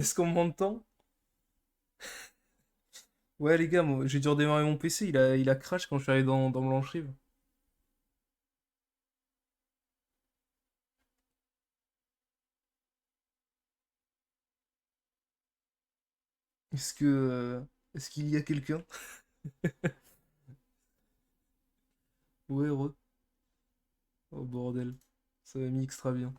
Est-ce qu'on m'entend? Ouais les gars, moi, j'ai dû redémarrer mon PC, il a crash quand je suis arrivé dans Blanchrive. Est-ce que... est-ce qu'il y a quelqu'un? Ouais, heureux. Oh bordel, ça va mis extra bien.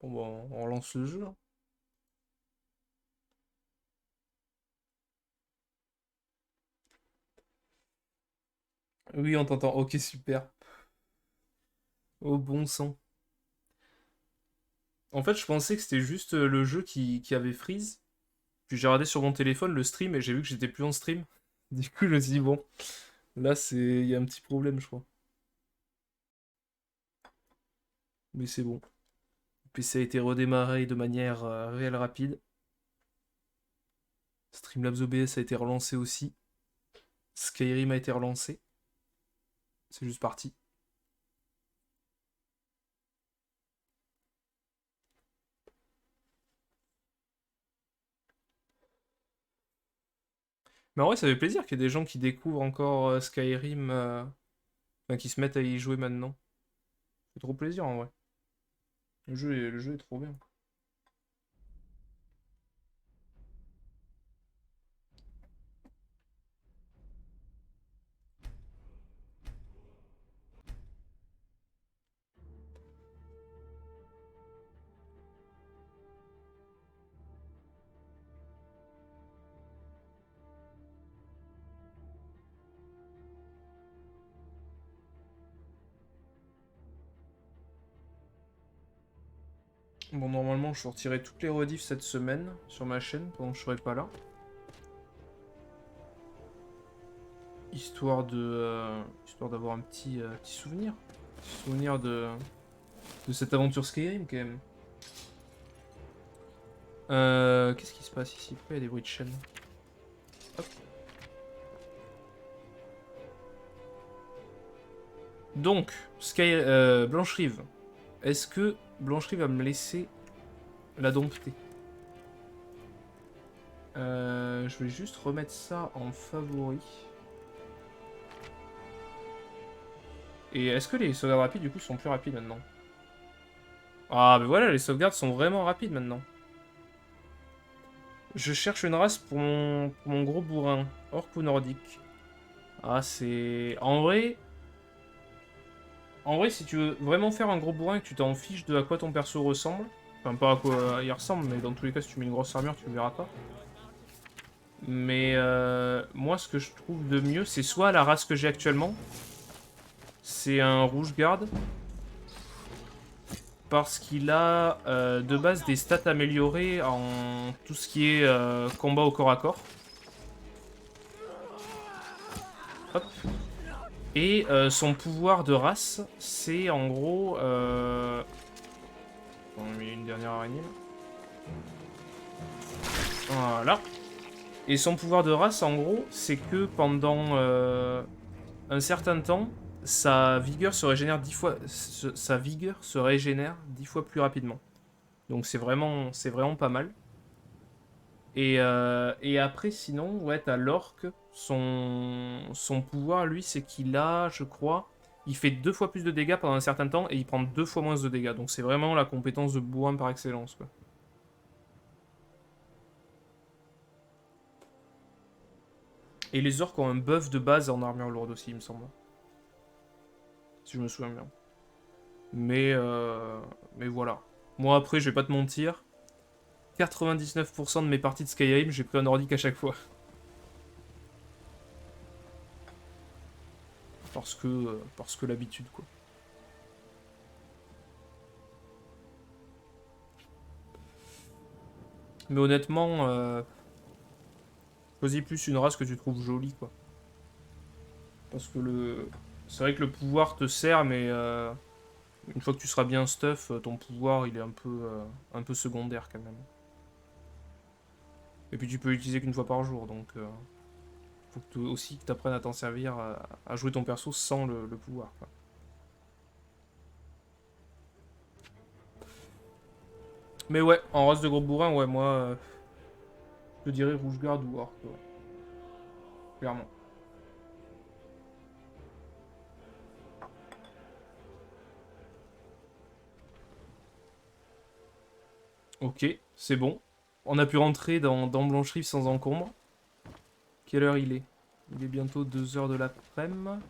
Bon bah, on relance le jeu, hein. Oui, on t'entend, ok super. Oh bon sang. En fait, je pensais que c'était juste le jeu qui avait freeze. Puis j'ai regardé sur mon téléphone le stream et j'ai vu que j'étais plus en stream. Du coup, je me suis dit, bon, là, il y a un petit problème, je crois. Mais c'est bon. Le PC a été redémarré de manière réelle rapide. Streamlabs OBS a été relancé aussi. Skyrim a été relancé. C'est juste parti. Mais en vrai, ça fait plaisir qu'il y ait des gens qui découvrent encore Skyrim, enfin qui se mettent à y jouer maintenant. C'est trop plaisir en vrai. Le jeu est trop bien. Bon, normalement, je sortirai toutes les rediffs cette semaine sur ma chaîne pendant que je serai pas là. Histoire d'avoir un petit souvenir. Petit souvenir de cette aventure Skyrim quand même. Qu'est-ce qui se passe ici? Pourquoi il y a des bruits de chaîne? Hop. Donc, Blancherive. Est-ce que Blancherive va me laisser la dompter? Je vais juste remettre ça en favori. Et est-ce que les sauvegardes rapides du coup sont plus rapides maintenant? Ah mais voilà, les sauvegardes sont vraiment rapides maintenant. Je cherche une race pour mon gros bourrin. Orc ou nordique? Ah c'est... En vrai, si tu veux vraiment faire un gros bourrin et que tu t'en fiches de à quoi ton perso ressemble, enfin pas à quoi il ressemble, mais dans tous les cas si tu mets une grosse armure tu le verras pas. Mais moi ce que je trouve de mieux c'est soit la race que j'ai actuellement, c'est un rouge garde, parce qu'il a de base des stats améliorées en tout ce qui est combat au corps à corps. Hop. Et son pouvoir de race, c'est en gros... On a mis une dernière araignée. Voilà. Et son pouvoir de race, en gros, c'est que pendant un certain temps, sa vigueur se régénère 10 fois... Sa vigueur se régénère 10 fois plus rapidement. Donc c'est vraiment pas mal. Et après, sinon, ouais, t'as l'orc. Son pouvoir, lui, c'est qu'il a, je crois, il fait 2 fois plus de dégâts pendant un certain temps et il prend 2 fois moins de dégâts. Donc c'est vraiment la compétence de bourrin par excellence, quoi. Et les orcs ont un buff de base en armure lourde aussi, il me semble. Si je me souviens bien. Mais, euh, mais voilà. Moi, après, je vais pas te mentir. 99% de mes parties de Skyrim, j'ai pris un nordique à chaque fois. Parce que l'habitude, quoi. Mais honnêtement, choisis plus une race que tu trouves jolie, quoi. Parce que c'est vrai que le pouvoir te sert, mais une fois que tu seras bien stuff, ton pouvoir il est un peu secondaire quand même. Et puis tu peux l'utiliser qu'une fois par jour, donc faut aussi que tu apprennes à t'en servir, à jouer ton perso sans le pouvoir, quoi. Mais ouais, en race de gros bourrin, ouais, moi, je te dirais rouge garde ou orc, ouais. Clairement. Ok, c'est bon. On a pu rentrer dans Blancherive sans encombre. Quelle heure il est? Il est bientôt 2 heures de l'après-midi.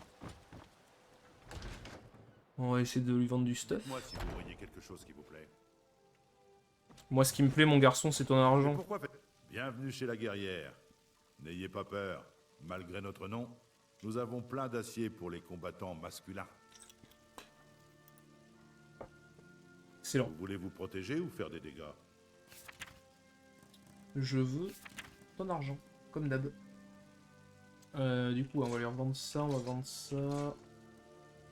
On va essayer de lui vendre du stuff. Dites-moi si vous voyez quelque chose qui vous plaît. Moi, ce qui me plaît, mon garçon, c'est ton Mais argent. pourquoi Bienvenue chez la guerrière. N'ayez pas peur. Malgré notre nom, nous avons plein d'acier pour les combattants masculins. Excellent. Vous voulez vous protéger ou faire des dégâts? Je veux ton argent, comme d'hab. Du coup, on va lui revendre ça, on va vendre ça.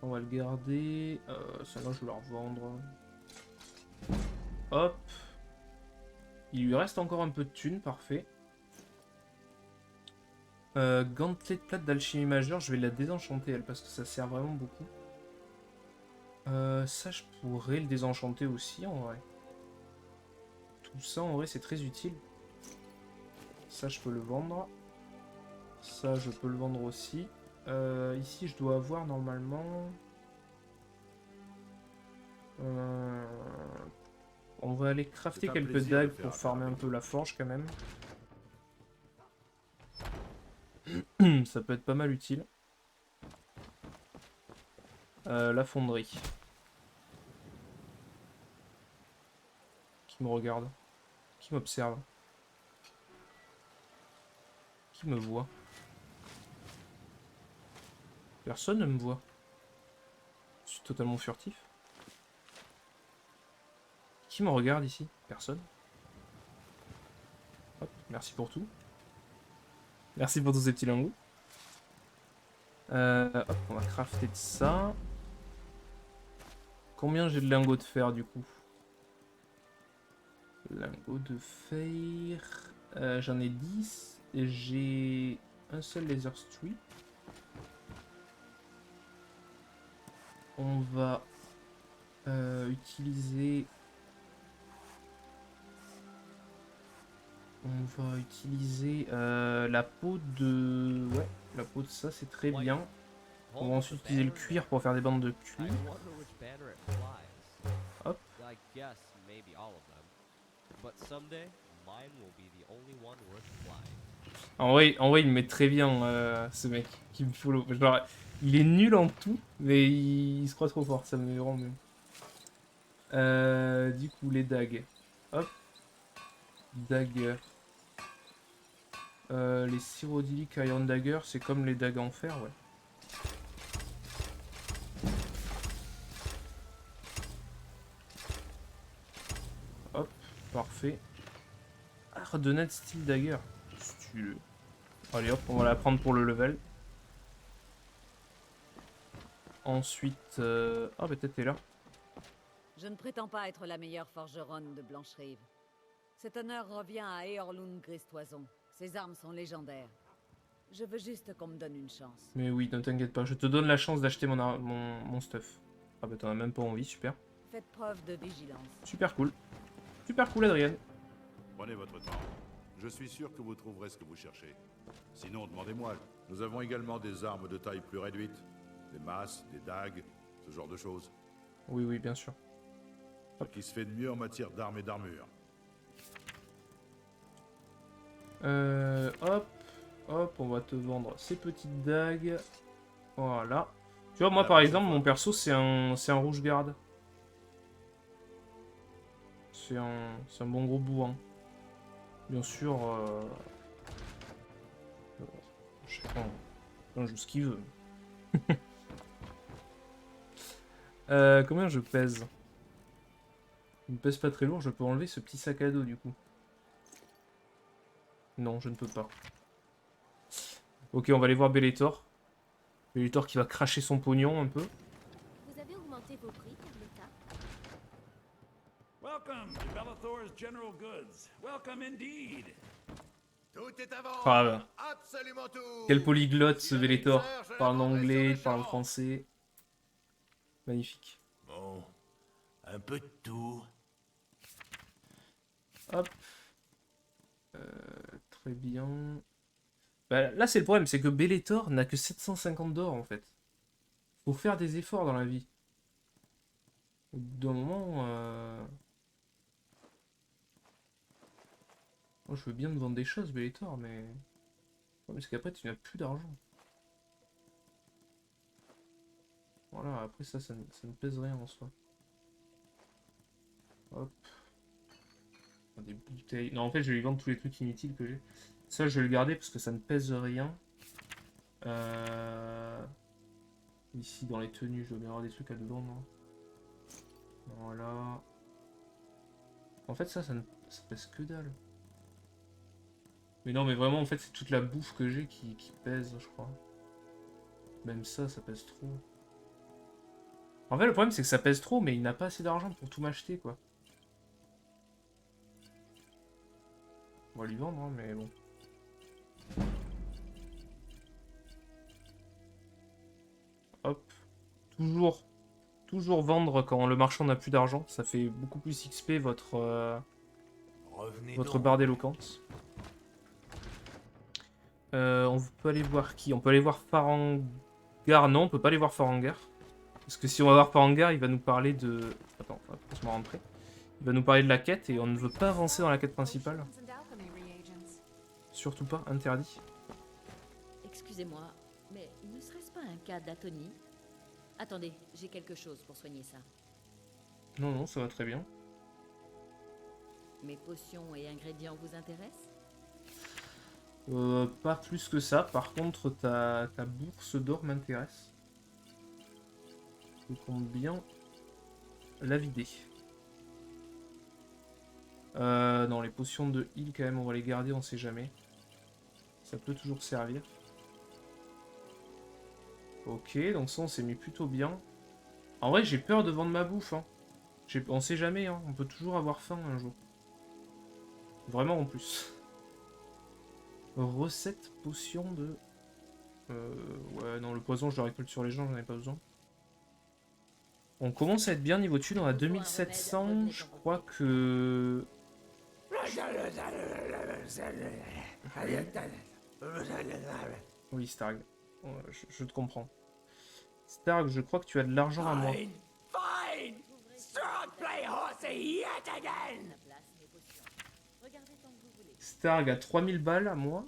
On va le garder. Ça-là, je vais le revendre. Hop. Il lui reste encore un peu de thunes, parfait. Gantelet de plate d'alchimie majeure, je vais la désenchanter, elle, parce que ça sert vraiment beaucoup. Ça, je pourrais le désenchanter aussi, en vrai. Tout ça, en vrai, c'est très utile. Ça, je peux le vendre. Ça, je peux le vendre aussi. Ici, je dois avoir, normalement... On va aller crafter quelques dagues pour farmer un peu la forge, quand même. Ça peut être pas mal utile. La fonderie. Qui me regarde? Qui m'observe? Qui me voit? Personne ne me voit. Je suis totalement furtif. Qui me regarde ici? Personne. Hop, merci pour tout. Merci pour tous ces petits lingots. Hop, on va crafter de ça. Combien j'ai de lingots de fer du coup? Lingots de fer... J'en ai 10. Et j'ai un seul laser strip. On va utiliser... On va utiliser la peau de... Ouais, la peau de ça, c'est très bien. On va ensuite utiliser le cuir pour faire des bandes de cuir. Hop. En vrai, il me met très bien, ce mec qui me follow. Genre, il est nul en tout, mais il se croit trop fort, ça me met vraiment bien. Du coup, les dagues. Hop. Dagues. Les Cyrodiilic Iron Dagger, c'est comme les dagues en fer, ouais. Hop, parfait. Hardened Steel Dagger. Stylé. Allez hop, on va la prendre pour le level. Ensuite... Ah, bah peut-être t'es là. Je ne prétends pas être la meilleure forgeronne de Blancherive. Cet honneur revient à Eorlund Gristoison. Ses armes sont légendaires. Je veux juste qu'on me donne une chance. Mais oui, ne t'inquiète pas, je te donne la chance d'acheter mon stuff. Ah bah t'en as même pas envie, super. Faites preuve de vigilance. Super cool. Super cool, Adrien. Prenez votre temps. Je suis sûr que vous trouverez ce que vous cherchez. Sinon, demandez-moi. Nous avons également des armes de taille plus réduite. Des masses, des dagues, ce genre de choses. Oui, oui, bien sûr. Ce qui se fait de mieux en matière d'armes et d'armure. Hop. Hop, on va te vendre ces petites dagues. Voilà. Tu vois, moi par exemple, mon perso c'est un rouge garde. C'est un bon gros bourrin. Bien sûr, chacun joue ce qu'il veut. Combien je pèse? Je ne pèse pas très lourd, je peux enlever ce petit sac à dos du coup. Non, je ne peux pas. Ok, on va aller voir Bellator. Bellator qui va cracher son pognon un peu. Vous avez augmenté vos prix, Carlotta? Welcome to Bellathor's General Goods. Welcome indeed. Tout est à vendre. Ah bah. Absolument tout. Quel polyglotte ce Bellator. Il parle anglais, il parle français. Magnifique. Bon, un peu de tout. Hop. Très bien. Bah, là, c'est le problème, c'est que Bellator n'a que 750 d'or, en fait. Faut faire des efforts dans la vie. Au bout d'un moment... Moi, je veux bien te vendre des choses, Bellator, mais... Parce qu'après, tu n'as plus d'argent. Voilà, après ça ne pèse rien en soi. Hop. Des bouteilles. Non, en fait, je vais lui vendre tous les trucs inutiles que j'ai. Ça, je vais le garder parce que ça ne pèse rien. Ici, dans les tenues, je dois bien avoir des trucs à dedans, non? Voilà. En fait, ça pèse que dalle. Mais non, mais vraiment, en fait, c'est toute la bouffe que j'ai qui pèse, je crois. Même ça pèse trop. En fait, le problème, c'est que ça pèse trop, mais il n'a pas assez d'argent pour tout m'acheter, quoi. On va lui vendre, hein, mais bon. Hop. Toujours vendre quand le marchand n'a plus d'argent. Ça fait beaucoup plus XP votre barre d'éloquence. On peut aller voir qui? On peut aller voir Farangar. Non, on peut pas aller voir Farangar. Parce que si on va voir Farangar, il va nous parler de... Attends, on va se rentrer. Il va nous parler de la quête et on ne veut pas avancer dans la quête principale. Surtout pas, interdit. Excusez-moi, mais ne serait-ce pas un cas d'atonie? Attendez, j'ai quelque chose pour soigner ça. Non, non, ça va très bien. Mes potions et ingrédients vous intéressent? Pas plus que ça. Par contre, ta bourse d'or m'intéresse. Je compte bien la vider. Non, les potions de heal, quand même, on va les garder, on sait jamais. Ça peut toujours servir. Ok, donc ça, on s'est mis plutôt bien. En vrai, j'ai peur de vendre ma bouffe. Hein. On sait jamais, hein. On peut toujours avoir faim un jour. Vraiment, en plus. Recette potion de... ouais, non, le poison, je le récolte sur les gens, j'en ai pas besoin. On commence à être bien niveau thune, on a 2700, je crois que... Oui, Starg, je te comprends. Starg, je crois que tu as de l'argent à moi. Starg a 3000 balles à moi.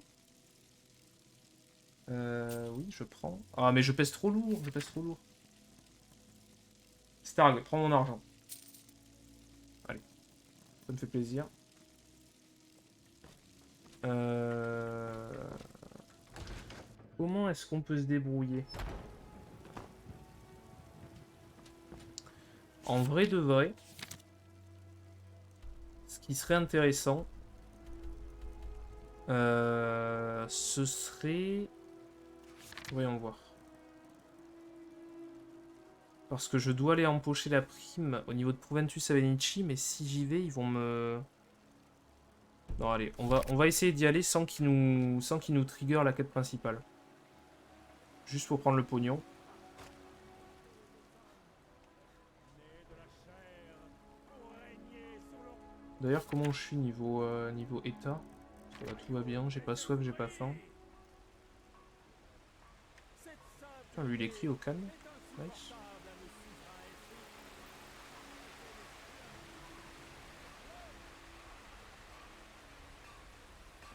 Oui, je prends. Ah, mais je pèse trop lourd, Starg, prends mon argent. Allez, ça me fait plaisir. Comment est-ce qu'on peut se débrouiller? En vrai de vrai, ce qui serait intéressant, ce serait... Voyons voir. Parce que je dois aller empocher la prime au niveau de Proventus Avenici, mais si j'y vais, ils vont me... Non, allez, on va essayer d'y aller sans qu'ils nous trigger la quête principale. Juste pour prendre le pognon. D'ailleurs, comment je suis niveau état? Ça va, tout va bien, j'ai pas soif, j'ai pas faim. Putain, lui il écrit au calme. Nice.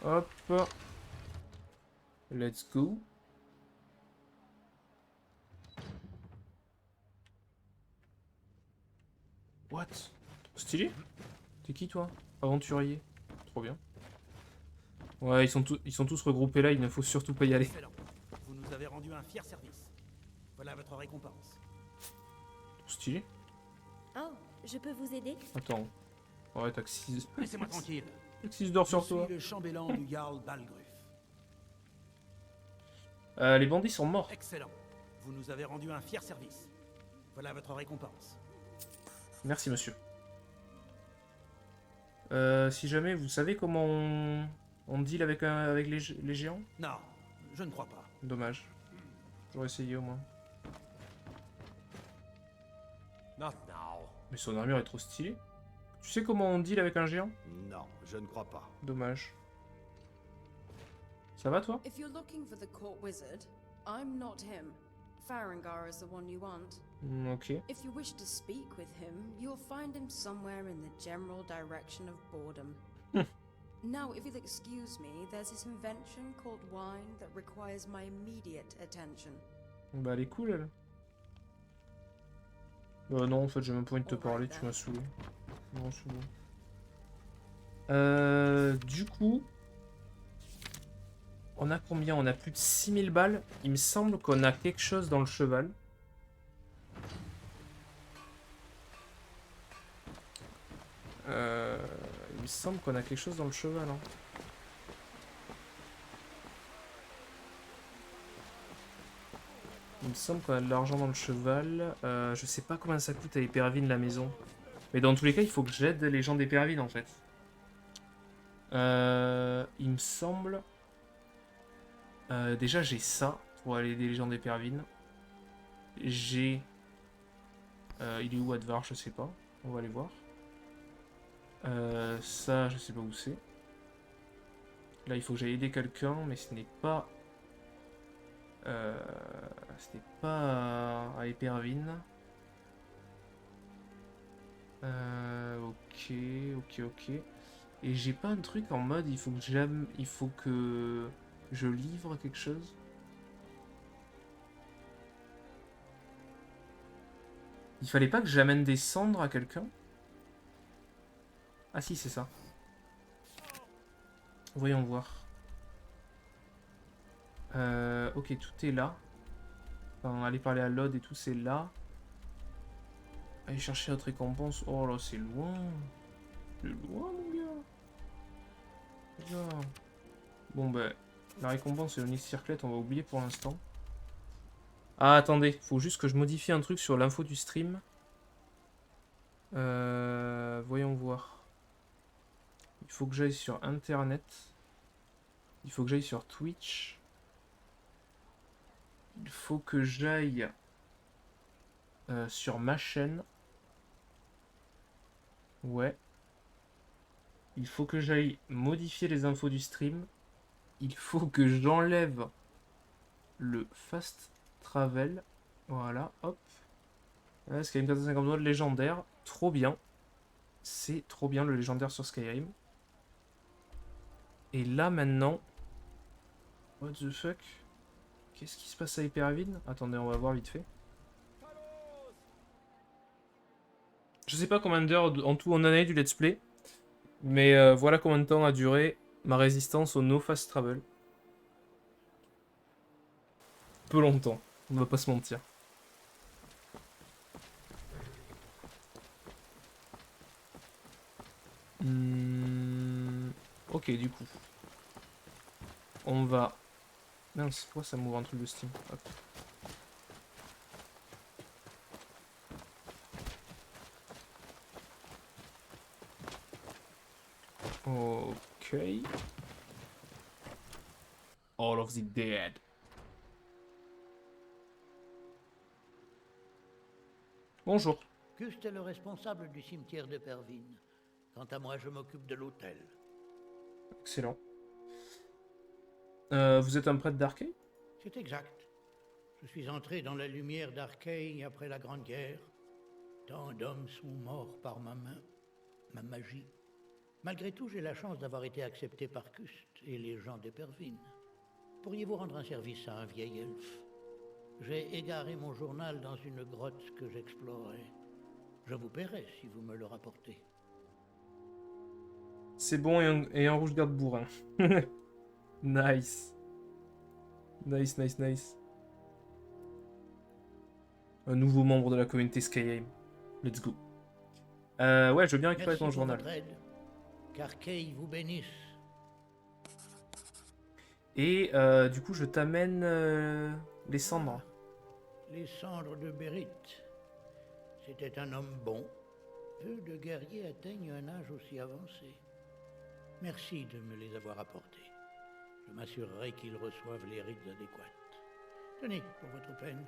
Hop. Let's go. What? Stylé? T'es qui toi? Aventurier. Trop bien. Ouais, ils sont tous regroupés là, il ne faut surtout pas y aller. Excellent. Vous nous avez rendu un fier service. Voilà votre récompense. Stylé. Oh, je peux vous aider? Attends. Ouais, t'as que 6... Laissez-moi tranquille. 6 d'or sur Je suis toi. le chambellan du Jarl Balgruf. Les bandits sont morts. Excellent. Vous nous avez rendu un fier service. Voilà votre récompense. Merci monsieur. Si jamais vous savez comment on deal avec les géants? Non, je ne crois pas. Dommage. J'aurais essayé au moins. Not now. Mais son armure est trop stylée. Tu sais comment on deal avec un géant? No. Non, je ne crois pas. Dommage. Ça va toi? If you're looking for the court wizard, I'm not him. Farengar is the one you want. Ok. If you wish to speak with him, you'll find him somewhere in the general direction of boredom. Now, if you'll excuse me, there's this invention called wine that requires my immediate attention. Bah elle est cool elle. Non en fait j'ai même pas envie de te parler, tu m'as saoulé. Non c'est bon. Du coup... On a combien? On a plus de 6000 balles. Il me semble qu'on a quelque chose dans le cheval. Il me semble qu'on a quelque chose dans le cheval. Hein. Il me semble qu'on a de l'argent dans le cheval. Je sais pas combien ça coûte à Hypervine la maison. Mais dans tous les cas, il faut que j'aide les gens d'Hypervine en fait. Il me semble... déjà j'ai ça pour aller aider les gens d'Hypervine. J'ai... il est où Advar? Je sais pas. On va aller voir. Ça je sais pas où c'est. Là il faut que j'aille aider quelqu'un mais ce n'est pas... ce n'est pas à Hypervine. Ok. Et j'ai pas un truc en mode il faut que je livre quelque chose. Il fallait pas que j'amène des cendres à quelqu'un? Ah si, c'est ça. Voyons voir. Ok, tout est là. Enfin, aller parler à Lod et tout, c'est là. Aller chercher notre récompense. Oh là, c'est loin. C'est loin, mon gars. Là. Bon, bah, la récompense et le nid circlette, on va oublier pour l'instant. Ah, attendez, faut juste que je modifie un truc sur l'info du stream. Voyons voir. Il faut que j'aille sur Internet. Il faut que j'aille sur Twitch. Il faut que j'aille sur ma chaîne. Ouais. Il faut que j'aille modifier les infos du stream. Il faut que j'enlève le fast travel. Voilà, hop. Skyrim 450 dollars légendaire. Trop bien. C'est trop bien le légendaire sur Skyrim. Et là maintenant... What the fuck? Qu'est-ce qui se passe à Hypervine? Attendez, on va voir vite fait. Je sais pas combien d'heures en tout on en a eu du let's play. Mais voilà combien de temps a duré ma résistance au no fast travel. Peu longtemps, on va pas se mentir. Ok, du coup. On va... Mince, pourquoi ça m'ouvre un truc de Steam? Hop. Ok. All of the dead. Bonjour. Cust est le responsable du cimetière de Pervine. Quant à moi, je m'occupe de l'hôtel. Excellent. Vous êtes un prêtre d'Arkay? C'est exact. Je suis entré dans la lumière d'Arkay après la Grande Guerre. Tant d'hommes sont morts par ma main, ma magie. Malgré tout, j'ai la chance d'avoir été accepté par Cust et les gens d'Hypervine. Pourriez-vous rendre un service à un vieil elfe? J'ai égaré mon journal dans une grotte que j'explorais. Je vous paierai si vous me le rapportez. C'est bon, et un rouge garde bourrin. Nice. Nice, nice, nice. Un nouveau membre de la communauté Skyrim. Let's go. Ouais, je veux bien récupérer ton journal. Qu'Arkay vous bénisse. Et du coup, je t'amène les cendres. Les cendres de Bérith. C'était un homme bon. Peu de guerriers atteignent un âge aussi avancé. Merci de me les avoir apportés. Je m'assurerai qu'ils reçoivent les rites adéquates. Tenez, pour votre peine.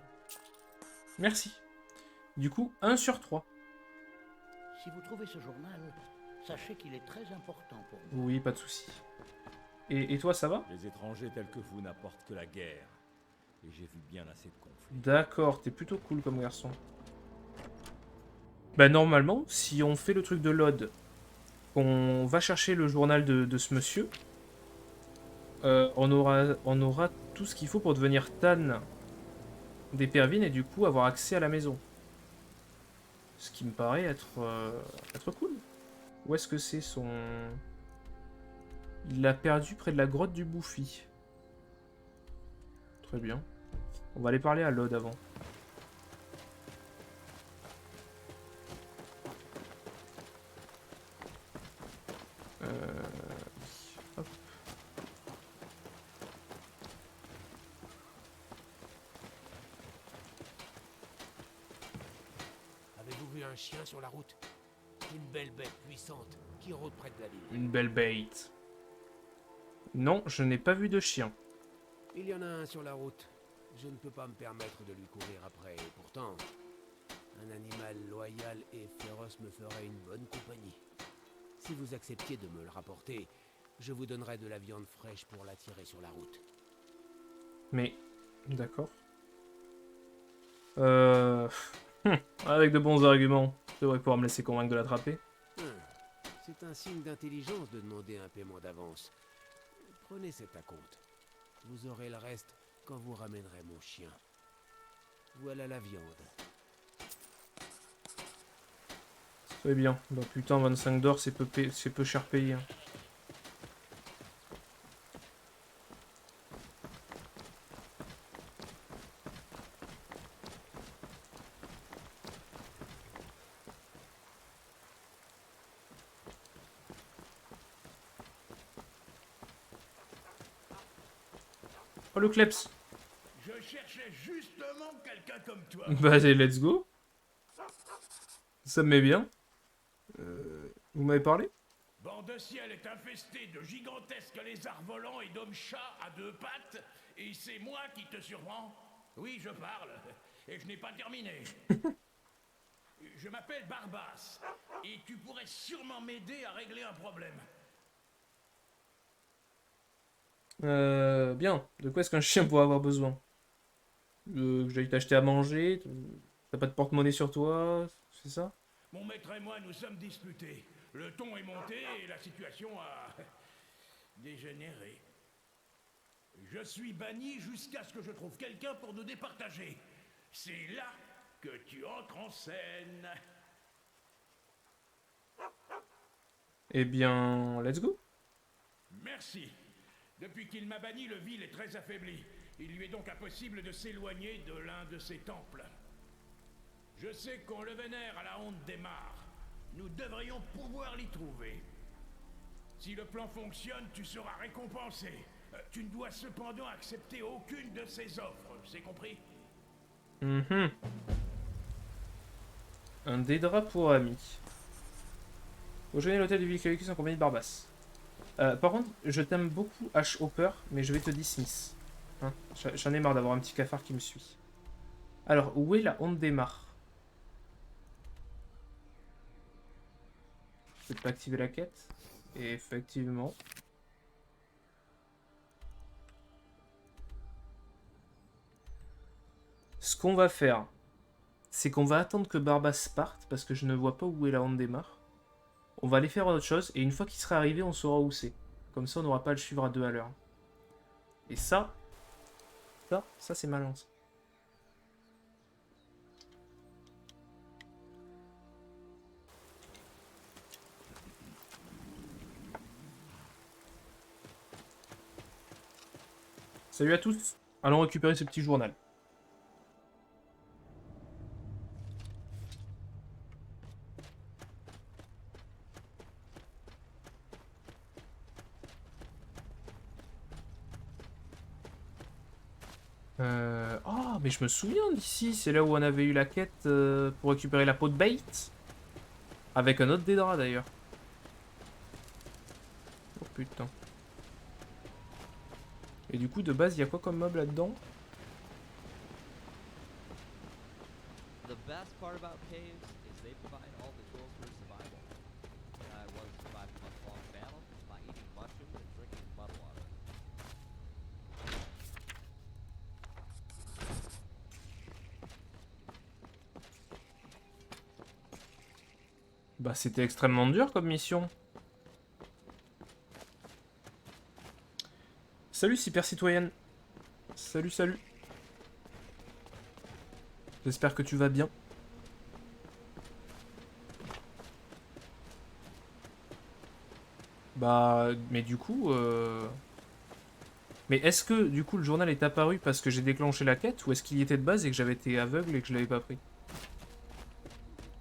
Merci. Du coup, 1 sur 3. Si vous trouvez ce journal, Sachez qu'il est très important pour moi. Oui, pas de souci. Et toi, ça va? Les étrangers tels que vous n'apportent que la guerre. Et j'ai vu bien assez de conflits. D'accord, t'es plutôt cool comme garçon. Bah normalement, si on fait le truc de l'Ode, on va chercher le journal de ce monsieur, on aura tout ce qu'il faut pour devenir Tan d'Éperville et du coup avoir accès à la maison. Ce qui me paraît être cool. Où est-ce que c'est son... Il l'a perdu près de la grotte du Bouffi. Très bien. On va aller parler à l'Ode avant. Hop. Avez-vous vu un chien sur la route? Une belle bête puissante qui rôde près de la ville. Une belle bête. Non, je n'ai pas vu de chien. Il y en a un sur la route. Je ne peux pas me permettre de lui courir après. Et pourtant, un animal loyal et féroce me ferait une bonne compagnie. Si vous acceptiez de me le rapporter, je vous donnerai de la viande fraîche pour l'attirer sur la route. Mais, d'accord. Avec de bons arguments, je devrais pouvoir me laisser convaincre de l'attraper. C'est un signe d'intelligence de demander un paiement d'avance. Prenez cet acompte. Vous aurez le reste quand vous ramènerez mon chien. Voilà la viande. Très bien. Bah putain, 25 d'or, c'est peu cher payé. Hein. Oh, le kleps. Je cherchais justement quelqu'un comme toi. Bah, allez, let's go. Ça me met bien. Vous m'avez parlé? Bande-Ciel est infesté de gigantesques lézards volants et d'hommes-chats à deux pattes, et c'est moi qui te surprends? Oui, je parle, et je n'ai pas terminé. Je m'appelle Barbas, et tu pourrais sûrement m'aider à régler un problème. Bien. De quoi est-ce qu'un chien pourrait avoir besoin? Que j'aille t'acheter à manger? T'as pas de porte-monnaie sur toi? C'est ça? Mon maître et moi nous sommes disputés. Le ton est monté et la situation a dégénéré. Je suis banni jusqu'à ce que je trouve quelqu'un pour nous départager. C'est là que tu entres en scène. Eh bien, let's go. Merci. Depuis qu'il m'a banni, le ville est très affaibli. Il lui est donc impossible de s'éloigner de l'un de ses temples. Je sais qu'on le vénère à la honte des mares. Nous devrions pouvoir l'y trouver. Si le plan fonctionne, tu seras récompensé. Tu ne dois cependant accepter aucune de ses offres, c'est compris? Un Dédra pour ami. Rejoignez l'hôtel du Vilcalicus en compagnie de Barbas. Par contre, je t'aime beaucoup H-Hopper, mais je vais te dismiss. Hein, j'en ai marre d'avoir un petit cafard qui me suit. Alors, où est la honte des mares? Je peux pas activer la quête. Et effectivement. Ce qu'on va faire, c'est qu'on va attendre que Barbas parte, parce que je ne vois pas où est la honte des mares. On va aller faire autre chose, et une fois qu'il sera arrivé, on saura où c'est. Comme ça, on n'aura pas à le suivre à 2 à l'heure. Et ça c'est malin. Ça. Salut à tous, allons récupérer ce petit journal. Oh, mais je me souviens d'ici, c'est là où on avait eu la quête pour récupérer la peau de bait. Avec un autre Dédra d'ailleurs. Oh putain. Et du coup, de base, il y a quoi comme mob là-dedans? The best part about caves is they provide all the tools for survival. I was Bah c'était extrêmement dur comme mission. Salut super citoyenne. Salut, salut. J'espère que tu vas bien. Bah, mais du coup... Mais est-ce que, du coup, le journal est apparu parce que j'ai déclenché la quête, ou est-ce qu'il y était de base et que j'avais été aveugle et que je l'avais pas pris?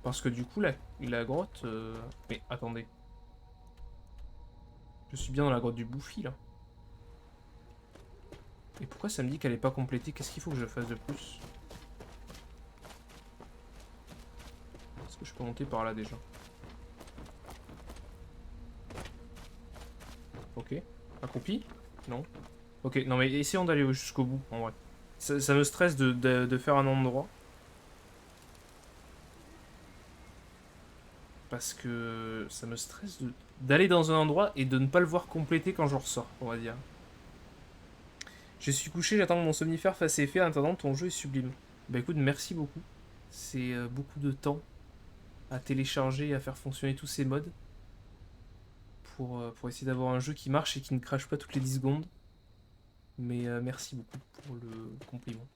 Parce que du coup, la grotte... Mais attendez. Je suis bien dans la grotte du Bouffi, là. Et pourquoi ça me dit qu'elle est pas complétée? Qu'est-ce qu'il faut que je fasse de plus? Est-ce que je peux monter par là, déjà? Ok. Accroupi? Non. Ok, non mais essayons d'aller jusqu'au bout, en vrai. Ça me stresse de faire un endroit. Parce que ça me stresse d'aller dans un endroit et de ne pas le voir compléter quand je ressors, on va dire. Je suis couché, j'attends que mon somnifère fasse effet. En attendant, ton jeu est sublime. Bah écoute, merci beaucoup. C'est beaucoup de temps à télécharger et à faire fonctionner tous ces mods. Pour essayer d'avoir un jeu qui marche et qui ne crache pas toutes les 10 secondes. Mais merci beaucoup pour le compliment.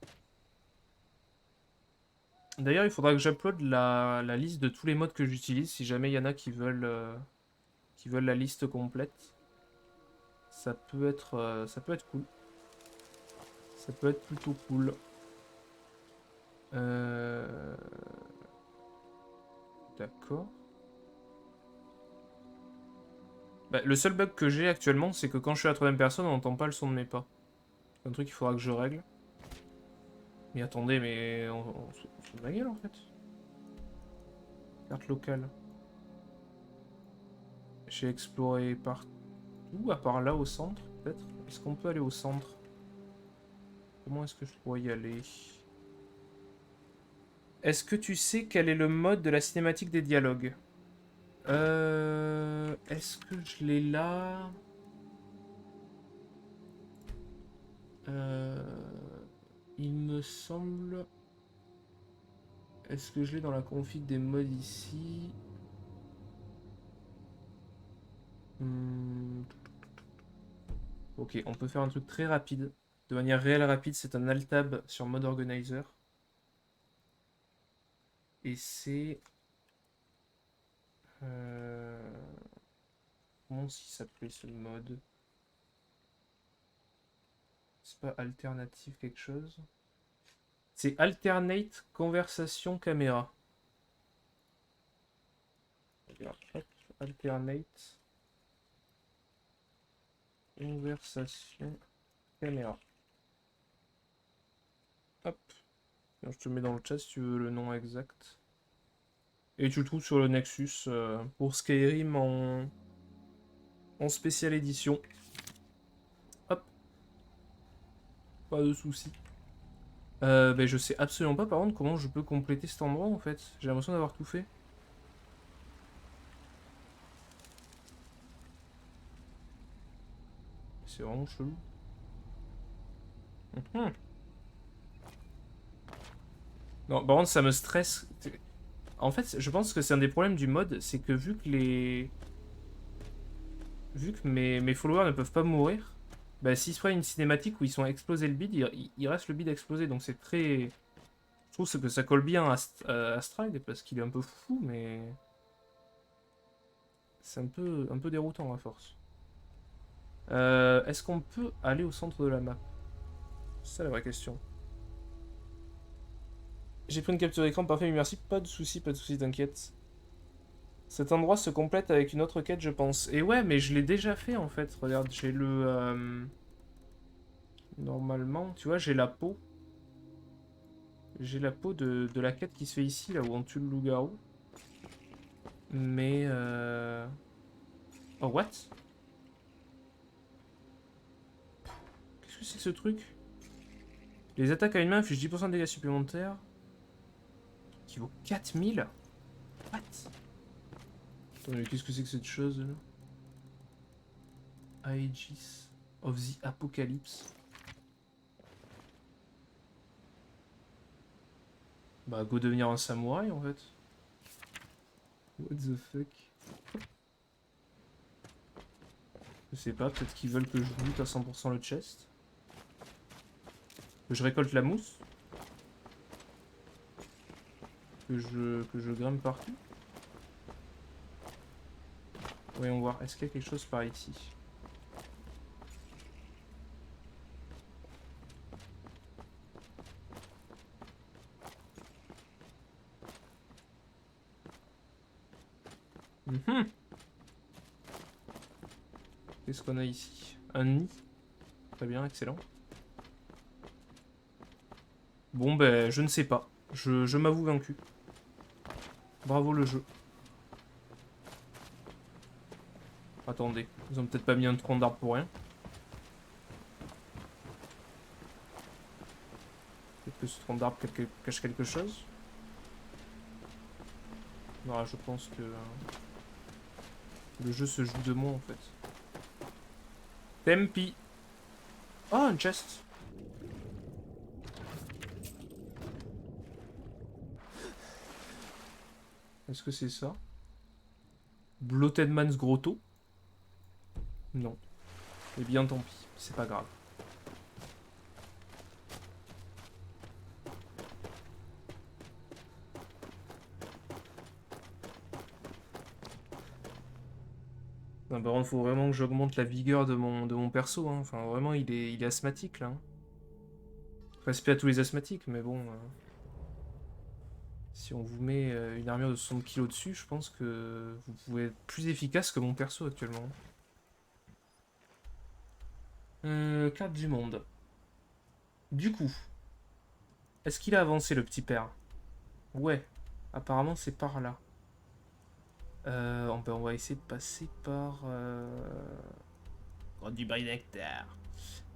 D'ailleurs, il faudra que j'upload la liste de tous les mods que j'utilise, si jamais il y en a qui veulent la liste complète. Ça peut être cool. Ça peut être plutôt cool. D'accord. Bah, le seul bug que j'ai actuellement, c'est que quand je suis à la troisième personne, on n'entend pas le son de mes pas. C'est un truc qu'il faudra que je règle. Mais attendez, mais on se fout de ma gueule en fait. Carte locale. J'ai exploré partout, à part là au centre, peut-être. Est-ce qu'on peut aller au centre? Comment est-ce que je pourrais y aller? Est-ce que tu sais quel est le mode de la cinématique des dialogues? Est-ce que je l'ai là? Il me semble... Est-ce que je l'ai dans la config des mods ici? Ok, on peut faire un truc très rapide. De manière réelle rapide, c'est un alt-tab sur Mode Organizer. Et c'est... Comment s'il s'appelait ce mode? C'est pas alternative quelque chose? C'est Alternate Conversation Caméra. Hop, Alternate Conversation Caméra. Hop. Je te mets dans le chat si tu veux le nom exact. Et tu le trouves sur le Nexus pour Skyrim en spéciale édition. Hop. Pas de soucis. Ben je sais absolument pas par contre comment je peux compléter cet endroit en fait. J'ai l'impression d'avoir tout fait. C'est vraiment chelou. Non, par contre ça me stresse. En fait, je pense que c'est un des problèmes du mode, c'est que vu que mes followers ne peuvent pas mourir, bah s'ils se prennent une cinématique où ils sont explosés le bide, il reste le bide explosé, donc c'est très... Je trouve que ça colle bien à Stride, parce qu'il est un peu fou, mais... C'est un peu déroutant à force. Est-ce qu'on peut aller au centre de la map? C'est ça la vraie question. J'ai pris une capture d'écran, parfait, merci. Pas de soucis, t'inquiète. Cet endroit se complète avec une autre quête, je pense. Et ouais, mais je l'ai déjà fait, en fait. Regarde, j'ai le... Normalement, tu vois, j'ai la peau. J'ai la peau de la quête qui se fait ici, là où on tue le loup-garou. Mais... Oh, what? Qu'est-ce que c'est que ce truc? Les attaques à une main infligent 10% de dégâts supplémentaires. Qui vaut 4000? What? Attends, mais qu'est-ce que c'est que cette chose là? Aegis of the Apocalypse. Bah, go devenir un samouraï en fait. What the fuck? Je sais pas, peut-être qu'ils veulent que je loot à 100% le chest. Que je récolte la mousse. Que je grimpe partout. Voyons voir, est-ce qu'il y a quelque chose par ici? Qu'est-ce qu'on a ici? Un nid. Très bien, excellent. Bon, ben, je ne sais pas. Je m'avoue vaincu. Bravo le jeu. Attendez, ils ont peut-être pas mis un tronc d'arbre pour rien. Peut-être que ce tronc d'arbre cache quelque chose. Non, je pense que le jeu se joue de moi en fait. Tempi. Oh, un chest. Est-ce que c'est ça? Bloated Man's Grotto? Non. Eh bien tant pis, c'est pas grave. Non, par contre, faut vraiment que j'augmente la vigueur de mon perso. Hein. Enfin, vraiment, il est asthmatique là. Hein. Respect à tous les asthmatiques, mais bon. Si on vous met une armure de 60 kg dessus, je pense que vous pouvez être plus efficace que mon perso actuellement. Carte du monde. Du coup, est-ce qu'il a avancé le petit père? Ouais, apparemment c'est par là. On va essayer de passer par... du Nectar.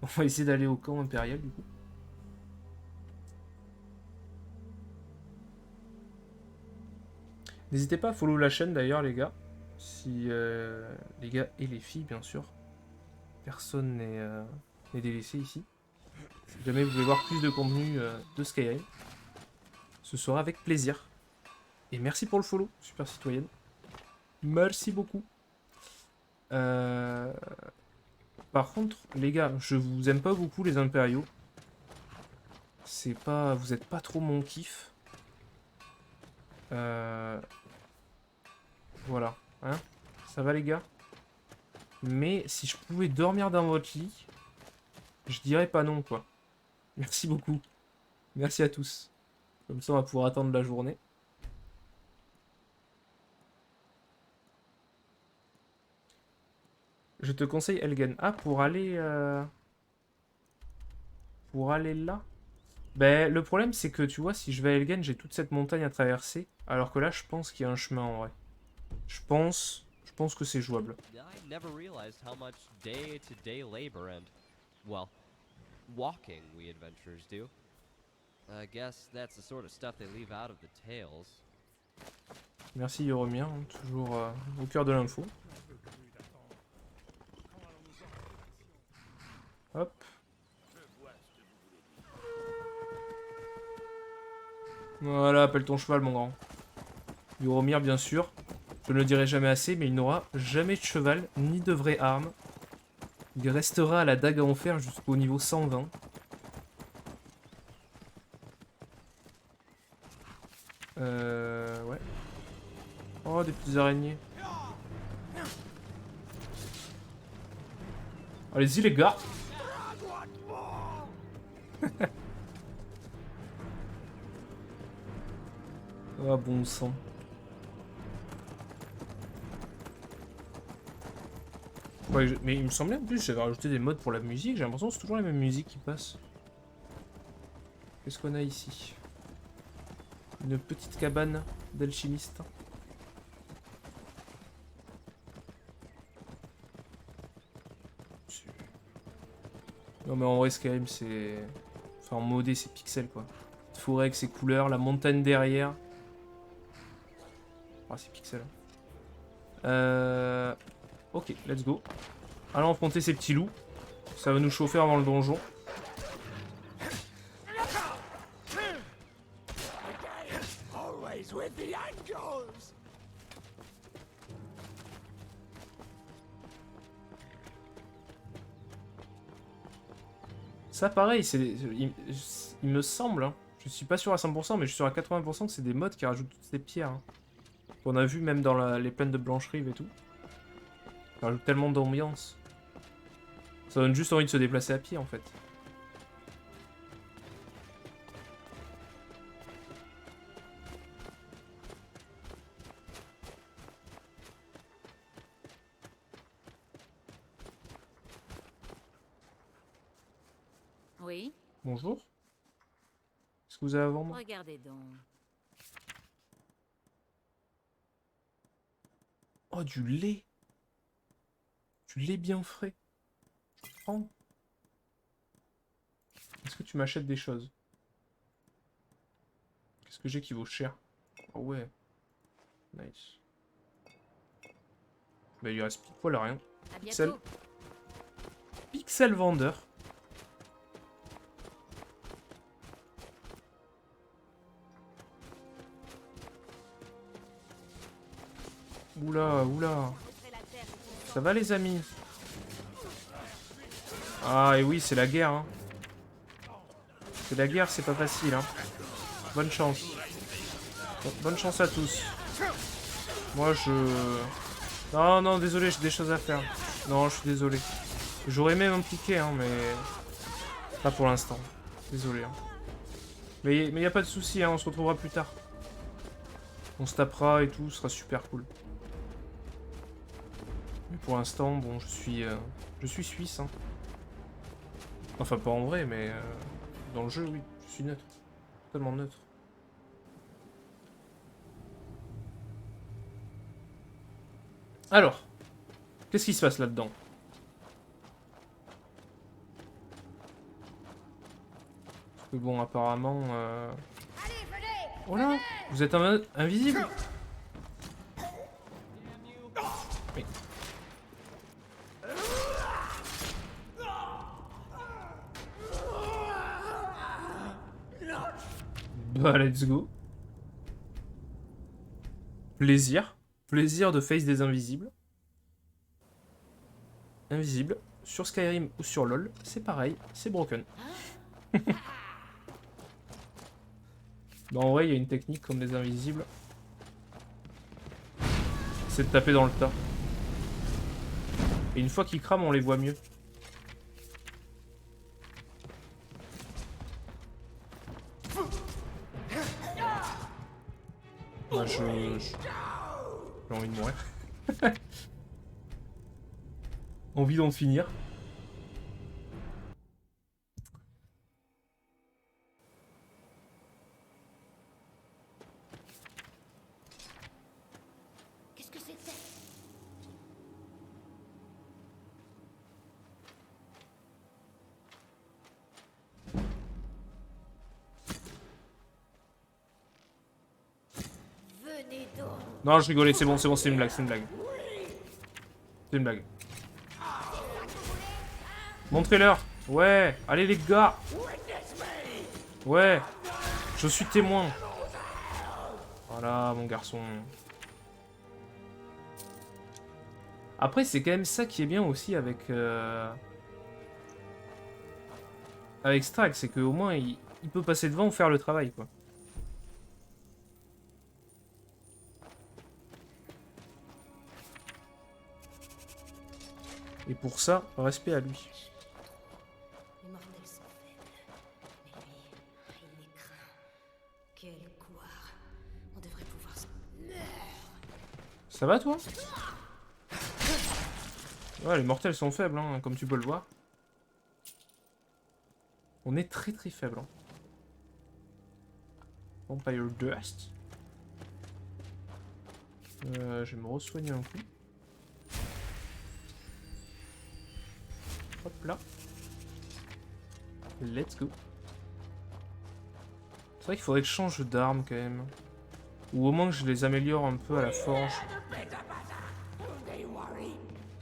On va essayer d'aller au camp impérial du coup. N'hésitez pas à follow la chaîne d'ailleurs les gars. Si les gars et les filles bien sûr. Personne n'est délaissé ici. Si jamais vous voulez voir plus de contenu de Skyrim, ce sera avec plaisir. Et merci pour le follow, super citoyenne. Merci beaucoup. Par contre, les gars, je vous aime pas beaucoup les impériaux. C'est pas, vous êtes pas trop mon kiff. Voilà, hein, ça va les gars. Mais si je pouvais dormir dans votre lit, je dirais pas non quoi. Merci beaucoup. Merci à tous. Comme ça on va pouvoir attendre la journée. Je te conseille Elgen. Ah, pour aller là. Ben, le problème, c'est que, tu vois, si je vais à Elgen, j'ai toute cette montagne à traverser. Alors que là, je pense qu'il y a un chemin, en vrai. Je pense que c'est jouable. I never realized how much day-to-day labor and, well, walking we adventurers do. I guess that's the sort of stuff they leave out of the tales. Merci Yoromir, hein, toujours au cœur de l'info. Hop. Voilà, appelle ton cheval, mon grand. Yoromir, bien sûr. Je ne le dirai jamais assez, mais il n'aura jamais de cheval, ni de vraie arme. Il restera à la dague à enfer jusqu'au niveau 120. Ouais. Oh, des petites araignées. Allez-y, les gars. Ah, bon sang. Ouais, mais il me semblait en plus j'avais rajouté des modes pour la musique. J'ai l'impression que c'est toujours la même musique qui passe. Qu'est-ce qu'on a ici? Une petite cabane d'alchimiste. Non mais en vrai Skyrim c'est... Enfin en modé c'est pixel quoi. Cette forêt avec ses couleurs, la montagne derrière. Ah c'est pixel. Ok, let's go. Allons affronter ces petits loups. Ça va nous chauffer avant le donjon. Ça, pareil, il me semble, hein, je suis pas sûr à 100%, mais je suis sûr à 80% que c'est des mods qui rajoutent toutes ces pierres. Hein. On a vu même dans les plaines de Blancherive et tout. Ça rajoute tellement d'ambiance. Ça donne juste envie de se déplacer à pied, en fait. Oui. Bonjour. Qu'est-ce que vous avez à vendre? Regardez donc. Oh, du lait. Du lait bien frais. Je prends. Est-ce que tu m'achètes des choses? Qu'est-ce que j'ai qui vaut cher? Oh ouais. Nice. Bah il reste pile poil à rien. À Pixel. bientôt. Pixel vendeur. Oula, oula. Ça va les amis? Ah et oui, c'est la guerre. Hein. C'est la guerre, c'est pas facile. Hein. Bonne chance. Bonne chance à tous. Moi je... Non, non, désolé, j'ai des choses à faire. Non, je suis désolé. J'aurais aimé m'impliquer, hein, mais... Pas pour l'instant. Désolé. Hein. Mais y a pas de souci, hein, on se retrouvera plus tard. On se tapera et tout, ce sera super cool. Mais pour l'instant, bon, je suis suisse, hein. Enfin, pas en vrai, mais... dans le jeu, oui, je suis neutre. Totalement neutre. Alors, qu'est-ce qui se passe là-dedans? Parce que bon, apparemment... Oh là, vous êtes invisible? Oui. Bah, let's go. Plaisir. Plaisir de face des invisibles. Invisible. Sur Skyrim ou sur LoL, c'est pareil, c'est broken. Bah, en vrai, il y a une technique comme les invisibles. C'est de taper dans le tas. Et une fois qu'ils crament, on les voit mieux. Moi, j'ai envie de mourir. Envie d'en finir. Qu'est-ce que c'était? Venez donc. Non, je rigolais, c'est bon, c'est une blague, c'est une blague. C'est une blague. Montrez-leur. Ouais, allez les gars. Ouais, je suis témoin. Voilà, mon garçon. Après, c'est quand même ça qui est bien aussi avec... Avec Strax, c'est qu'au moins, il peut passer devant ou faire le travail, quoi. Et pour ça, respect à lui. Les mortels sont faibles. Mais lui, il les craint. Quel couard. On devrait pouvoir se... Ça va, toi? Ouais, les mortels sont faibles, hein, comme tu peux le voir. On est très très faible. Hein. Vampire Dust. Je vais me re-soigner un coup. Hop là. Let's go. C'est vrai qu'il faudrait que je change d'arme quand même. Ou au moins que je les améliore un peu à la forge.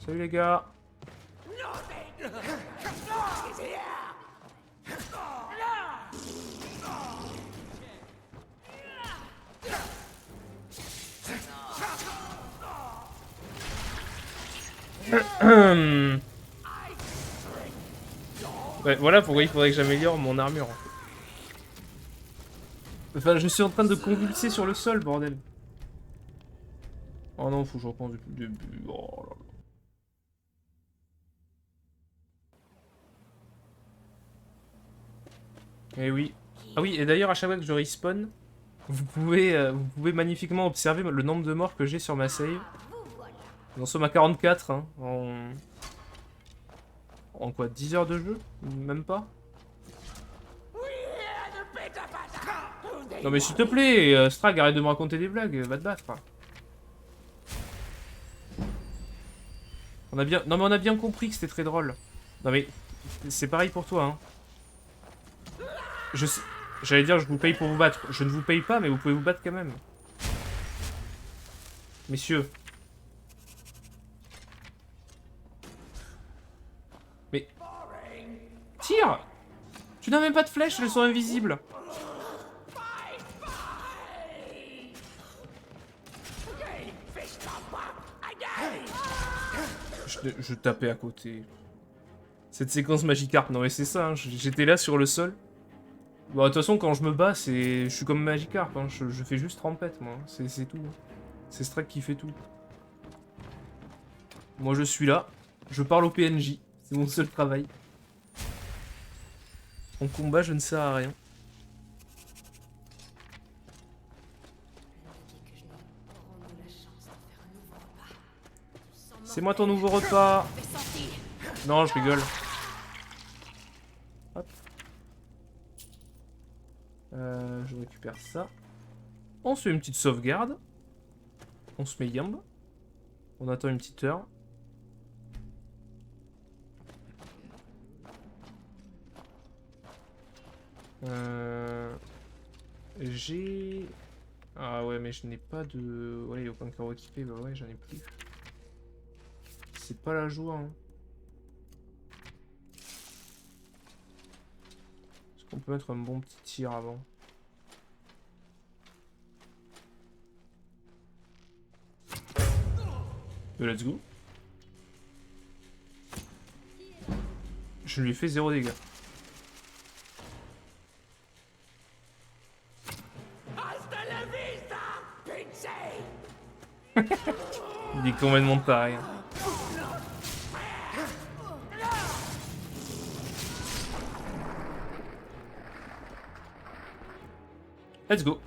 Salut les gars. Ouais, voilà pourquoi il faudrait que j'améliore mon armure, en fait. Enfin, je suis en train de convulser sur le sol, bordel. Oh non, faut que je reprenne depuis le début. Oh là là. Eh oui. Ah oui, et d'ailleurs, à chaque fois que je respawn, vous pouvez magnifiquement observer le nombre de morts que j'ai sur ma save. Nous en sommes à 44, hein, en quoi, 10 heures de jeu? Même pas? Non mais s'il te plaît, Strag, arrête de me raconter des blagues, va te battre. On a bien... Non mais on a bien compris que c'était très drôle. Non mais, c'est pareil pour toi, hein. Je sais... J'allais dire, je vous paye pour vous battre. Je ne vous paye pas, mais vous pouvez vous battre quand même. Messieurs. Mais... Tire! Tu n'as même pas de flèches, elles sont invisibles. Je tapais à côté. Cette séquence Magikarp, non mais c'est ça, hein, j'étais là sur le sol. Bon, de toute façon, quand je me bats, je suis comme Magikarp, hein, je fais juste trompette, moi, c'est tout. C'est Strag qui fait tout. Moi, je suis là, je parle au PNJ, c'est mon seul travail. En combat, je ne sers à rien. C'est moi ton nouveau repas. Non, je rigole. Hop. Je récupère ça. On se fait une petite sauvegarde. On se met yamb. On attend une petite heure. J'ai... Ah ouais, mais je n'ai pas de... Ouais, il n'y a aucun carreau équipé. Bah ouais, j'en ai plus. C'est pas la joie, hein. Est-ce qu'on peut mettre un bon petit tir avant? Let's go. Je lui ai fait 0 dégâts. Il est complètement pareil. Let's go.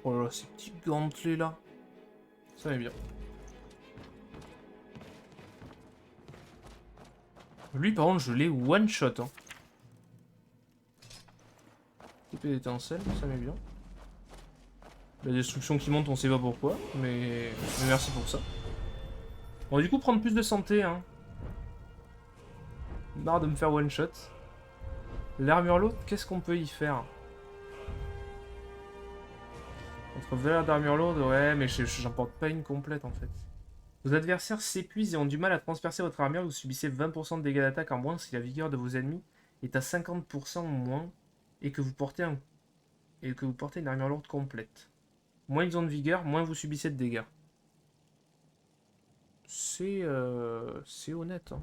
Oh là là, ces petits gantelets là. Ça va bien. Lui par contre je l'ai one shot. Hein. Épée d'étincelle, ça m'est bien. La destruction qui monte, on sait pas pourquoi, mais merci pour ça. On va du coup prendre plus de santé, hein. Marre de me faire one shot. L'armure lourde, qu'est-ce qu'on peut y faire? Entre valeur d'armure lourde, ouais, mais j'en porte pas une complète en fait. Vos adversaires s'épuisent et ont du mal à transpercer votre armure, vous subissez 20% de dégâts d'attaque en moins si la vigueur de vos ennemis est à 50% ou moins et que vous portez une armure lourde complète. Moins ils ont de vigueur, moins vous subissez de dégâts. C'est honnête, hein.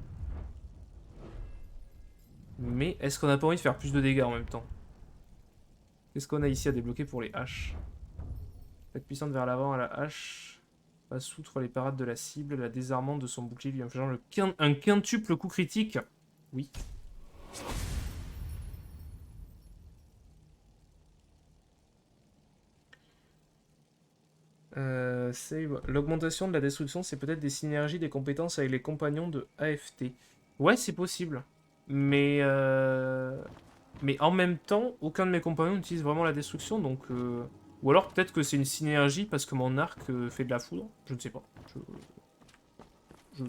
Mais est-ce qu'on n'a pas envie de faire plus de dégâts en même temps? Qu'est-ce qu'on a ici à débloquer pour les haches? Attaque puissante vers l'avant à la hache. Passe outre les parades de la cible. La désarmante de son bouclier lui infligeant un quintuple coup critique. Oui. L'augmentation de la destruction, c'est peut-être des synergies des compétences avec les compagnons de AFT. Ouais, c'est possible. Mais en même temps, aucun de mes compagnons n'utilise vraiment la destruction, donc... Ou alors peut-être que c'est une synergie parce que mon arc fait de la foudre. Je ne sais pas.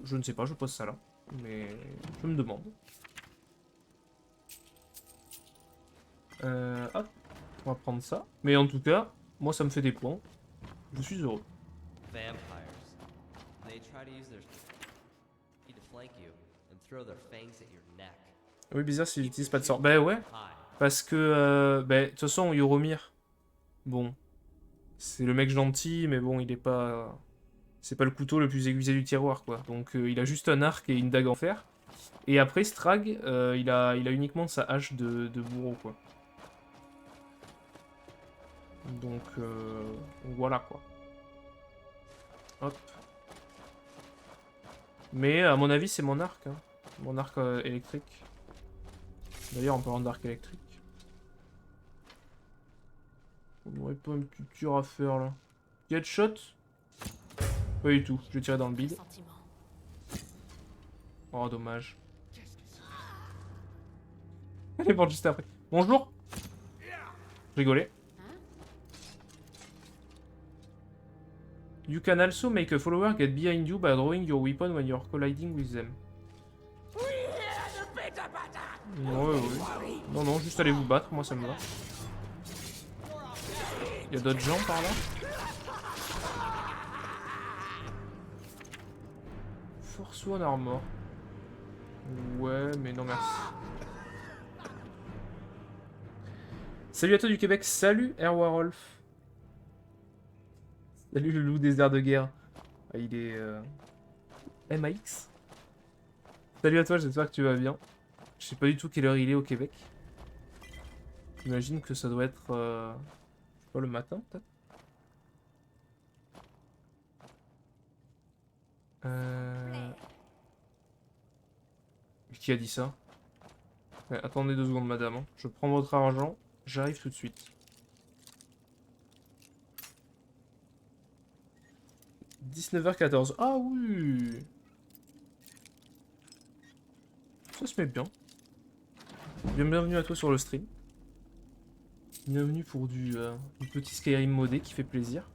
Je ne sais pas, je pose ça là. Mais je me demande. Hop, on va prendre ça. Mais en tout cas, moi ça me fait des points. Je suis heureux. Oui, bizarre s'ils n'utilisent pas de sort. Bah ouais. Parce que, de toute façon, Yoromir, bon, c'est le mec gentil, mais bon, il est pas C'est pas le couteau le plus aiguisé du tiroir, quoi. Donc il a juste un arc et une dague en fer. Et après, Strag, il a uniquement sa hache de bourreau, quoi. Donc voilà, quoi. Hop. Mais à mon avis, c'est mon arc. Hein. Mon arc électrique. D'ailleurs, en parlant d'arc électrique. On n'aurait pas un petit tir à faire, là. Headshot? Pas du tout, je vais tirer dans le bide. Oh, dommage. Elle est morte juste après. Bonjour. Rigolez. You can also make a follower get behind you by drawing your weapon when you're colliding with them. Ouais. Non, non, juste allez vous battre, moi ça me va. Il y a d'autres gens par là? Force One Armor. Ouais, mais non merci. Salut à toi du Québec, salut Airwarolf. Salut le loup des airs de guerre. Ah, il est... MAX. Salut à toi, j'espère que tu vas bien. Je sais pas du tout quelle heure il est au Québec. J'imagine que ça doit être... je sais pas, le matin peut-être. Qui a dit ça? Ouais, attendez 2 secondes madame. Hein. Je prends votre argent, j'arrive tout de suite. 19h14. Ah oui. Ça se met bien. Bienvenue à toi sur le stream. Bienvenue pour du petit Skyrim modé qui fait plaisir.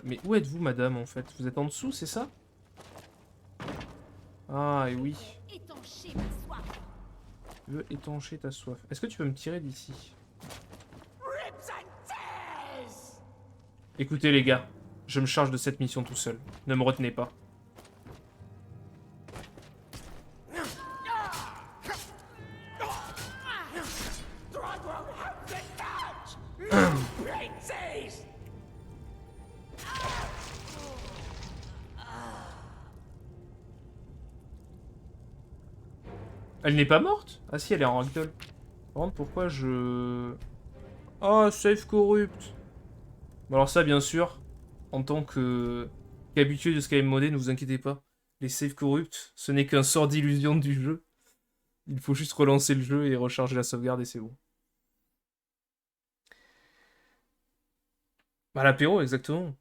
Mais où êtes-vous madame en fait? Vous êtes en dessous, c'est ça? Ah et oui. Tu veux étancher ta soif. Est-ce que tu peux me tirer d'ici? Écoutez les gars, je me charge de cette mission tout seul. Ne me retenez pas. Elle n'est pas morte? Ah si, elle est en ragdoll. Par contre, pourquoi je... Oh, save corrupt. Bon alors ça, bien sûr, en tant qu'habitué de Skyrim modé, ne vous inquiétez pas. Les saves corrupts, ce n'est qu'un sort d'illusion du jeu. Il faut juste relancer le jeu et recharger la sauvegarde et c'est bon. Bah l'apéro, exactement.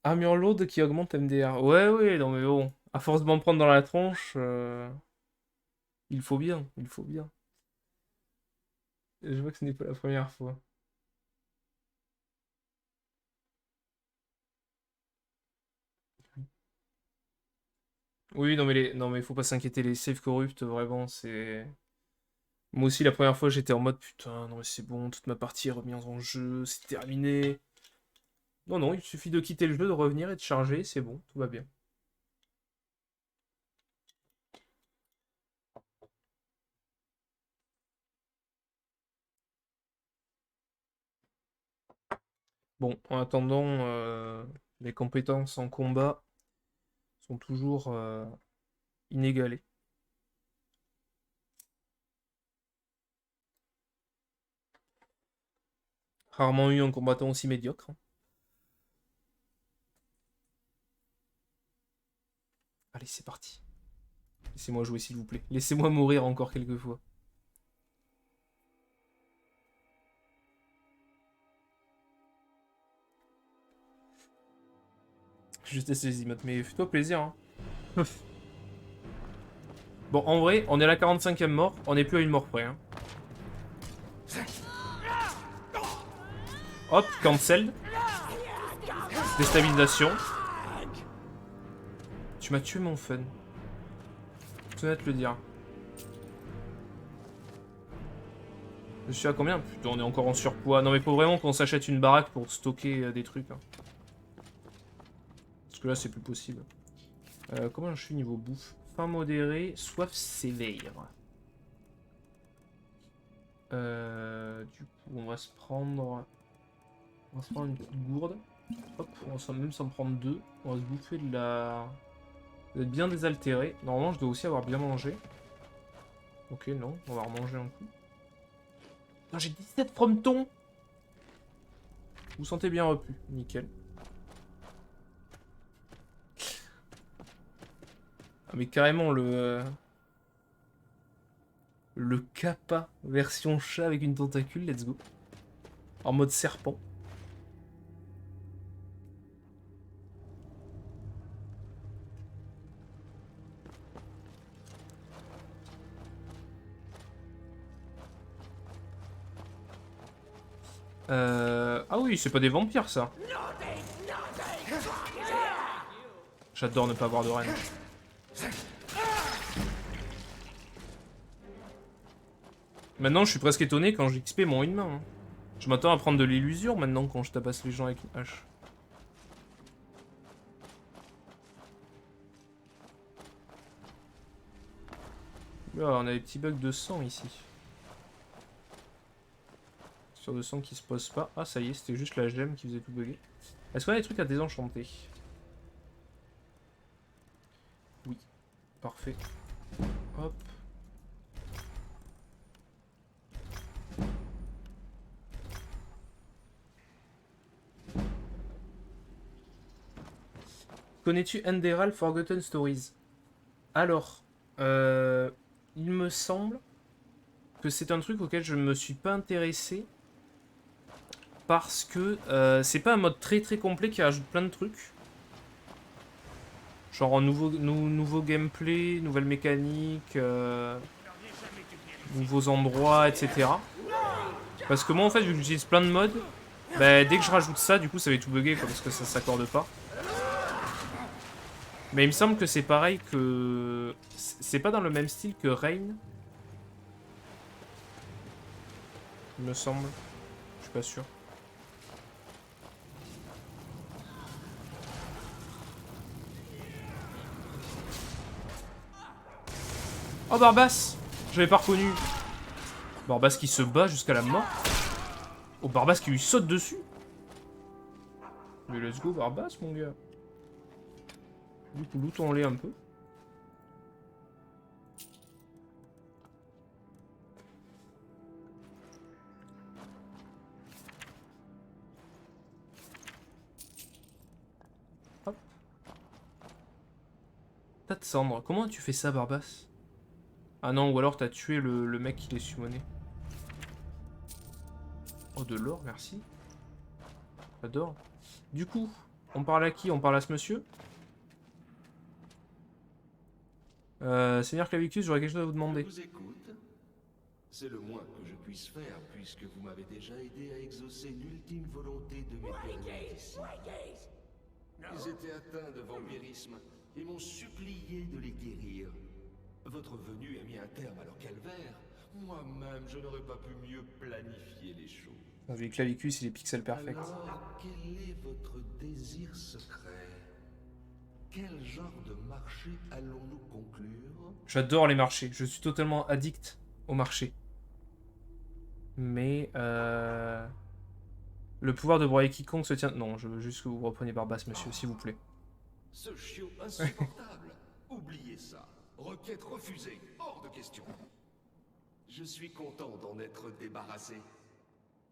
Armure lourde qui augmente MDR. Ouais, non mais bon. À force de m'en prendre dans la tronche... Il faut bien, il faut bien. Je vois que ce n'est pas la première fois. Oui, non mais faut pas s'inquiéter, les saves corrupts, vraiment, c'est... Moi aussi, la première fois, j'étais en mode, putain, non mais c'est bon, toute ma partie est remise en jeu, c'est terminé. Non, il suffit de quitter le jeu, de revenir et de charger, c'est bon, tout va bien. Bon, en attendant, les compétences en combat sont toujours inégalées. Rarement eu un combattant aussi médiocre. Allez, c'est parti. Laissez-moi jouer, s'il vous plaît. Laissez-moi mourir encore quelques fois. Je teste les emotes, mais fais-toi plaisir. Hein. Bon, en vrai, on est à la 45e mort. On n'est plus à une mort près. Hein. Hop, cancel. Déstabilisation. Tu m'as tué mon fun. C'est honnête de le dire. Je suis à combien? Putain, on est encore en surpoids. Non mais faut vraiment qu'on s'achète une baraque pour stocker des trucs. Hein. Parce que là c'est plus possible. Comment je suis niveau bouffe? Faim modéré, soif sévère. Du coup on va se prendre On va se prendre une petite gourde. Hop, on va même s'en prendre 2. On va se bouffer de la... Vous êtes bien désaltéré. Normalement, je dois aussi avoir bien mangé. Ok, non, on va remanger un coup. Ah, j'ai 17 frometons. Vous vous sentez bien repu. Nickel. Ah, mais carrément, le kappa version chat avec une tentacule, let's go. En mode serpent. Ah oui, c'est pas des vampires, ça. J'adore ne pas avoir de reine. Maintenant, je suis presque étonné quand j'XP mon une main. Hein. Je m'attends à prendre de l'illusion maintenant quand je tabasse les gens avec une hache. Là, on a des petits bugs de sang ici. Sur de sang qui se pose pas. Ah, ça y est, c'était juste la gemme qui faisait tout bugger. Est-ce qu'on a des trucs à désenchanter? Oui. Parfait. Hop. Connais-tu Enderal Forgotten Stories? Alors, il me semble que c'est un truc auquel je ne me suis pas intéressé parce que c'est pas un mode très très complet qui rajoute plein de trucs. Genre nouveau gameplay, nouvelles mécaniques, nouveaux endroits, etc. Parce que moi en fait, vu que j'utilise plein de modes, bah, dès que je rajoute ça, du coup ça va tout bugger quoi, parce que ça s'accorde pas. Mais il me semble que c'est pareil que... C'est pas dans le même style que Rain. Il me semble. Je suis pas sûr. Oh, Barbas! J'avais pas reconnu. Barbas qui se bat jusqu'à la mort. Oh, Barbas qui lui saute dessus. Mais let's go, Barbas, mon gars. Du coup, lootons-les un peu. Hop. Tas de cendres. Comment tu fais ça, Barbas? Ah non, ou alors t'as tué le mec qui les summoné. Oh, de l'or, merci. J'adore. Du coup, on parle à qui? On parle à ce monsieur? Seigneur Clavicus, j'aurais quelque chose à vous demander. Je vous écoute. C'est le moins que je puisse faire, puisque vous m'avez déjà aidé à exaucer l'ultime volonté de mes pèlerins ici. Ils étaient atteints de vampirisme et m'ont supplié de les guérir. Votre venue a mis un terme à leur calvaire. Moi-même, je n'aurais pas pu mieux planifier les choses. Avec Clavicus, il est pixel perfect. Alors, quel est votre désir secret? Quel genre de marché allons-nous conclure? J'adore les marchés. Je suis totalement addict aux marchés. Mais le pouvoir de broyer quiconque se tient... Non, je veux juste que vous repreniez Barbas, monsieur, s'il vous plaît. Ce chiot insupportable. Oubliez ça. Requête refusée. Hors de question. Je suis content d'en être débarrassé.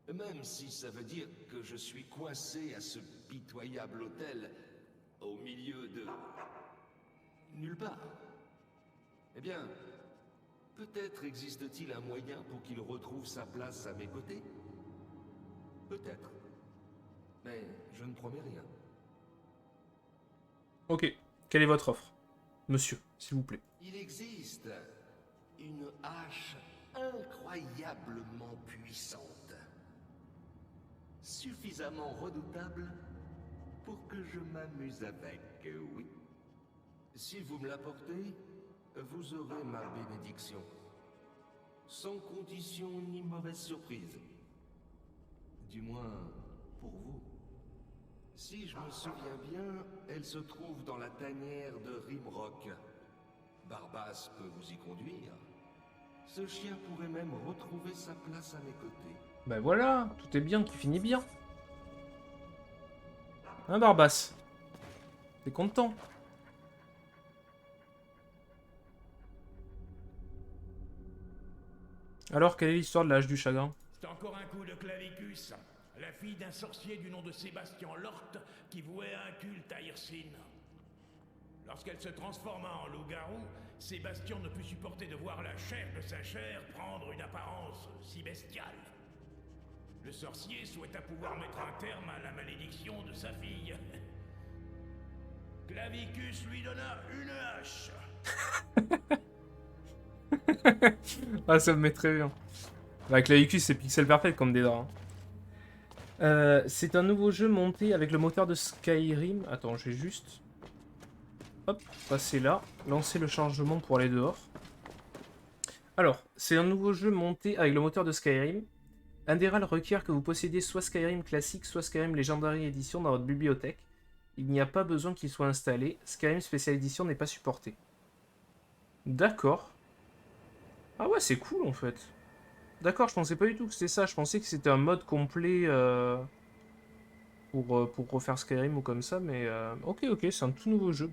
Même si ça veut dire que je suis coincé à ce pitoyable hôtel... au milieu de... nulle part. Eh bien, peut-être existe-t-il un moyen pour qu'il retrouve sa place à mes côtés? Peut-être. Mais je ne promets rien. Ok. Quelle est votre offre? Monsieur, s'il vous plaît. Il existe une hache incroyablement puissante. Suffisamment redoutable pour que je m'amuse avec, oui. Si vous me l'apportez, vous aurez ma bénédiction. Sans condition ni mauvaise surprise. Du moins, pour vous. Si je me souviens bien, elle se trouve dans la tanière de Rimrock. Barbas peut vous y conduire. Ce chien pourrait même retrouver sa place à mes côtés. Ben voilà, tout est bien, qui finit bien. Hein, Barbasse? T'es content? Alors, quelle est l'histoire de l'âge du chagrin? C'est encore un coup de Clavicus, la fille d'un sorcier du nom de Sébastien Lort qui vouait un culte à Hirsine. Lorsqu'elle se transforma en loup-garou, Sébastien ne put supporter de voir la chair de sa chair prendre une apparence si bestiale. Le sorcier souhaita pouvoir mettre un terme à la malédiction de sa fille. Clavicus lui donna une hache. Ah, ça me met très bien. Avec Clavicus, c'est pixel perfect comme des draps. C'est un nouveau jeu monté avec le moteur de Skyrim. Attends, je vais juste... Hop, passer là. Lancer le chargement pour aller dehors. Alors, c'est un nouveau jeu monté avec le moteur de Skyrim. Undertale requiert que vous possédiez soit Skyrim classique, soit Skyrim Legendary Edition dans votre bibliothèque. Il n'y a pas besoin qu'il soit installé. Skyrim Special Edition n'est pas supporté. D'accord. Ah ouais, c'est cool en fait. D'accord, je pensais pas du tout que c'était ça. Je pensais que c'était un mode complet pour refaire Skyrim ou comme ça. Mais ok, c'est un tout nouveau jeu. Bah,